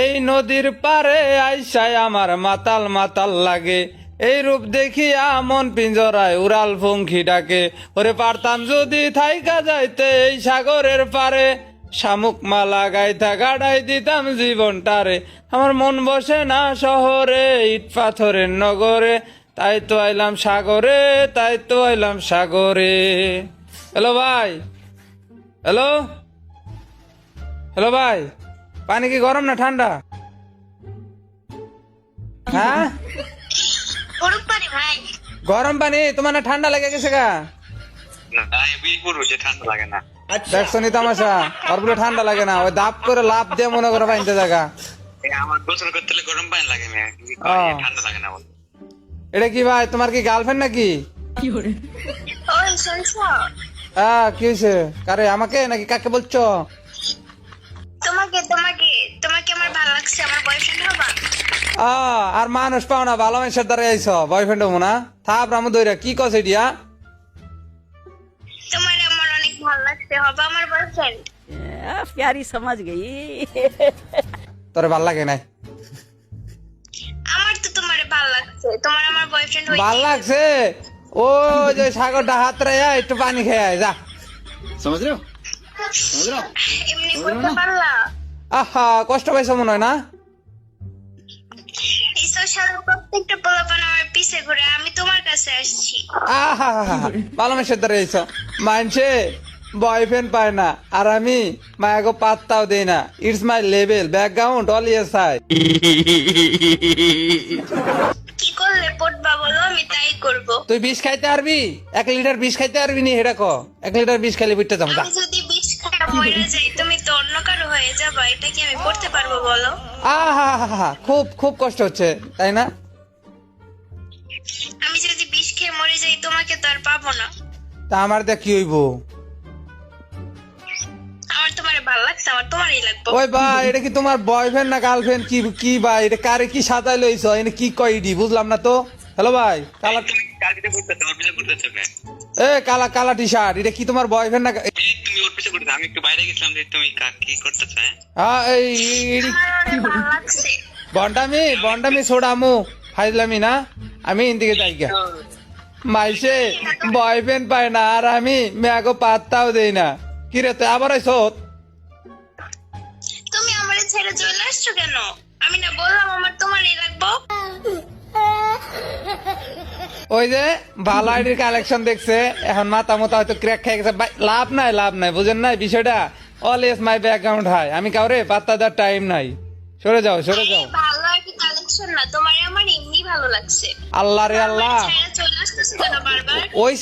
এই নদীর পারে আইসায় আমার মাতাল মাতাল লাগে, এই রূপ দেখিয়া মন পিঞ্জরায় উড়াল পঙ্খী ডাকে। ওরে পারতাম যদি থাইকা যাইতে এই সাগরের পারে, শামুক মালা গাইথা গাড়াই দিতাম জীবনটারে। আমার মন বসে না শহরে, ইট পাথরের নগরে, তাই তো আইলাম সাগরে, তাই তো আইলাম সাগরে। হ্যালো ভাই, হ্যালো হ্যালো ভাই, পানি কি গরম না ঠান্ডা? হ্যাঁ, গরম পানি ভাই। গরম পানি। তোমার না ঠান্ডা লেগে গেছে গা? ঠান্ডা লাগে না। দেখছো নি তামাশা? আর বলে ঠান্ডা লাগে না, ওই দাপ করে লাভ দিয়ে মনে করো পানিতে জায়গা। আমার গোসল করতে হলে গরম পানি লাগে না, ঠান্ডা লাগে না। এটা কি ভাই, তোমার কি গার্লফ্রেন্ড নাকি? ওই শুনছো? কি হয়েছে? কারে, আমাকে নাকি কাকে বলছো? তোমাকে তোমাকে তোমাকে আমার ভালো লাগছে, আমার বয়ফ্রেন্ড হবা? আর মানুষ পাও না, ভালো মানুষের দ্বারা আইস বয়ফ্রেন্ড হবো না? থাপ রামু দইরা কি কছে দিয়া? তোমার আমার অনেক ভালো লাগছে, হবা আমার বয়ফ্রেন্ড? प्यारी समझ गई। তোরে ভাল লাগে নাই? আমার তো তোমারে ভালো লাগছে, তোমার আমার বয়ফ্রেন্ড হইতে ভাল লাগছে? ও যে সাগরটা হাত রে, একটু পানি খেয়ে আয়, যা। এমনি করতে পারলা? আহা, কষ্ট পাইছো মনে হয় না? এই সোশ্যাল প্রত্যেকটা পোলাপান আমার পিছে ঘুরে, আমি তোমার কাছে আসছি। আহা, ভালো মানুষের দ্বারা আইস। মানছে বয়ফ্রেন্ড পায় না, আর আমি মায়াগো পাত্তাও দেই না। It's my level, background always high. কি করলে পড়বা বলো, আমি তাই করব। তুই বিষ খাইতে পারবি? 1 লিটার বিষ খাইতে পারবি নি? এটা ক, 1 লিটার বিষ খাইলে বুঝতে যাবো। আমি যদি বিষ খাওয়া মরে যাই, তুমি তো অন্য কারো হয়ে যাবা, এটা কি আমি করতে পারবো বলো? আহা, খুব খুব কষ্ট হচ্ছে, তাই না? আমি যদি বিষ খেয়ে মরে যাই, তোমাকে তো আর পাবো না। তা আমার দেখ কি হইব? আমার তোমারে ভালো লাগছে, আমার তোমারই লাগবে। ওই ভাই, এটা কি তোমার বয়ফ্রেন্ড না গার্লফ্রেন্ড? কি কি ভাই, এটা কারে কি সাজাই লইছ? এটা কি কয় ইডি, বুঝলাম না তো। হ্যালো ভাই, কালা তুমি কার পিছে ঘুরতেছো? ওর পিছে ঘুরতেছো কেন? কালা কালা টি শার্ট, এটা কি তোমার বয়ফ্রেন্ড না? তুমি ওর পিছে ঘুরতেছো, আমি একটু বাইরে গেছিলাম যে তুমি কি করতেছো? আমার অনেক ভালো লাগছে। বন্ডামি বন্ডামি ছোড়ামু ফাইজলামি না। আমি ইন্দিকে যাই গা, মাইসে বয়ফ্রেন্ড পায় না, আর আমি মেয়াগো পাত্তাও দেই না। কি রে, তুই আবার আইস? তুমি আমারে ছেড়ে চলে আসছো কেন? আমি না বললাম আমার তোমারই লাগবো। ওই যে ভালো আইডির কালেকশন দেখছে, এখন মাথা মতো হয়তো ক্র্যাক খেয়ে গেছে। ভাই, লাভ নাই, বুঝেন নাই বিষয়টা? অলওয়েজ মাই ব্যাকগ্রাউন্ড হাই, আমি কাউরে পাত্তা দেওয়ার টাইম নাই। সরে যাও, সরে যাও। ভালো একটা কালেকশন না, তোমারে আমার এমনি ভালো লাগছে। আল্লাহ রে আল্লাহ, ছেড়ে চলে আসতেছো কেন বারবার? ওই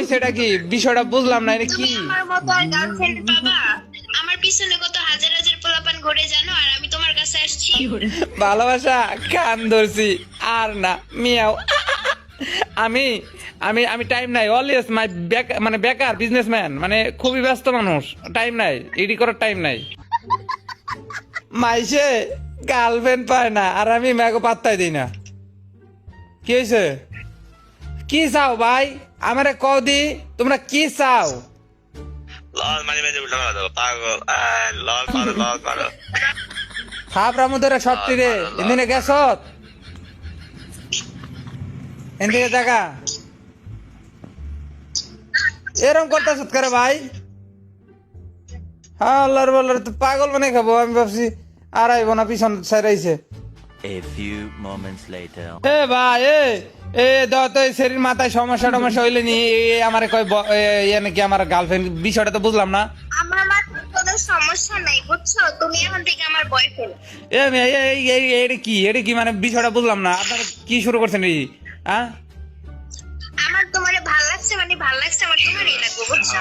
সেটা কি বিষয়টা বুঝলাম না। এটা তুমি কি আমার মতো আর গার্লফ্রেন্ড পাবা? আমার পিছনে কত হাজার হাজার পোলাপান ঘুরে জানো, আর আমি তোমার কাছে আসছি। ভালোবাসা কান ধরছি আর না, মিয়াও। আমি আমি আমি টাইম নাই, অলওয়েজ মাই মানে বেকার বিজনেসম্যান, মানে খুবই ব্যস্ত মানুষ, টাইম নাই, এডি করার টাইম নাই। মাইসে গার্লফ্রেন্ড পায় না, আর আমি ম্যাগো পাত্তাই দিই না। কি হয়েছে? কি চাও ভাই, আমারে কদি, তোমরা কি চাও? লল মাঝে মাঝে উল্টা মারা দাও, পাগল। লল মারো। থাপ রামুদের সত্যি রে, এদিনে গেছ এদিকে দেখা এরম করতেছ করে ভাই? হ্যাঁ, আল্লাহর বলার তো পাগল মানে খাবো। আমি ভাবছি আর আইব না, পিছন সাইরাইছে। A few moments later. ভাই, দাও তো, এই শরীর মাথায় সমস্যা হইলে নি আমার কয় নাকি আমার গার্লফ্রেন্ড, বিষয়টা তো বুঝলাম না। আমার মাথায় কোনো সমস্যা নাই, বুঝছো? তুমি এখন থেকে আমার বয়ফ্রেন্ড। এটা কি মানে বিষয়টা বুঝলাম না। আপনারা কি শুরু করছেন? হ্যাঁ, আমার তোমারে ভালো লাগছে, মানে ভালো লাগছে, আমার তোমারই লাগবে, বুঝছো?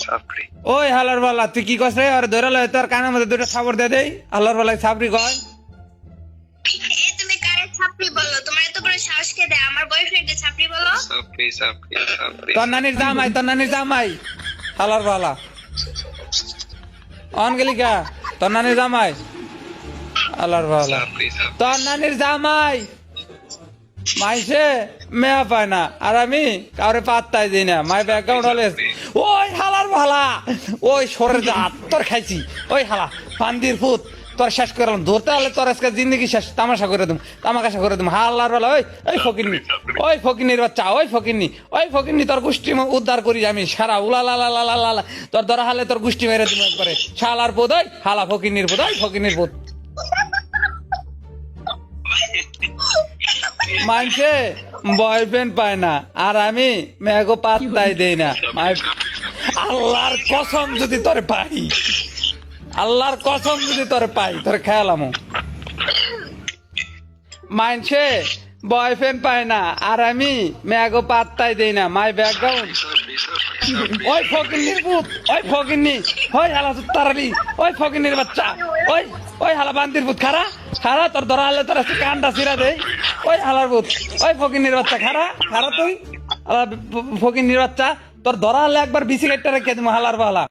সাপড়ি। ওই হালার বালা, তুই কি করছ? আর ধরে লয়, তোর কানের মধ্যে দুটো থাপড় দিয়ে দেই। হালার বালায় সাপড়ি কয়? তুমি কারে ছাপড়ি বলো? তোমার এত বড় সাহস কে দেয় আমার বয়ফ্রেন্ডে ছাপড়ি বলো? সাপড়ি। তোর নানির জামাই হালার বালা অন গেলি কা? তোর নানির জামাই হালার বালা, তোর নানির জামাই। মাইসে মেয়া পায় না আর আমি কাউরে পাত্তাই দিই না মাই ব্যাকগ্রাউন্ড হলে ওই হালার ভালা ওই সরে যা তোর খাইছি ওই হালা ফান্দির ফুত তোর শেষ করলাম ধরতে হলে তোর আজকে জিন্দগি শেষ তামাশা করে দিম তামাশা করে দিম হালার বেলা ওই ফকিনির বাচ্চা ওই ফকিনি তোর গোষ্ঠী উদ্ধার করি আমি সারা উলা লা লা লা লা লা লা। তোর ধরা হালে তোর গোষ্ঠী মেরে দিম একবারে শালার পোদ ওই হালা ফকিনির পোদ মানছে বয়ফ্রেন্ড পায় না আর আমি মেঘো পাত্তাই দেই না আল্লাহর কসম যদি তোরে পাই তোরে খেয়ালাম মানছে বয়ফ্রেন্ড পায় না আর আমি মেঘো পাত্তাই দেই না মাই ব্যাকগ্রাউন্ড ওই ফকিন্নি ওই হালা তারালি ওই ফকিন্নির বাচ্চা ওই হালা বান্দির ভূত খারা তোর ধরা হলে তোর কানটা ছিড়া দেই ওই হালার ভূত ওই ফকিন্নির বাচ্চা খারা তুই ফকিন্নির বাচ্চা তোর ধরা হলে একবার বিসি কাটটা রেখে দিম হালার বালা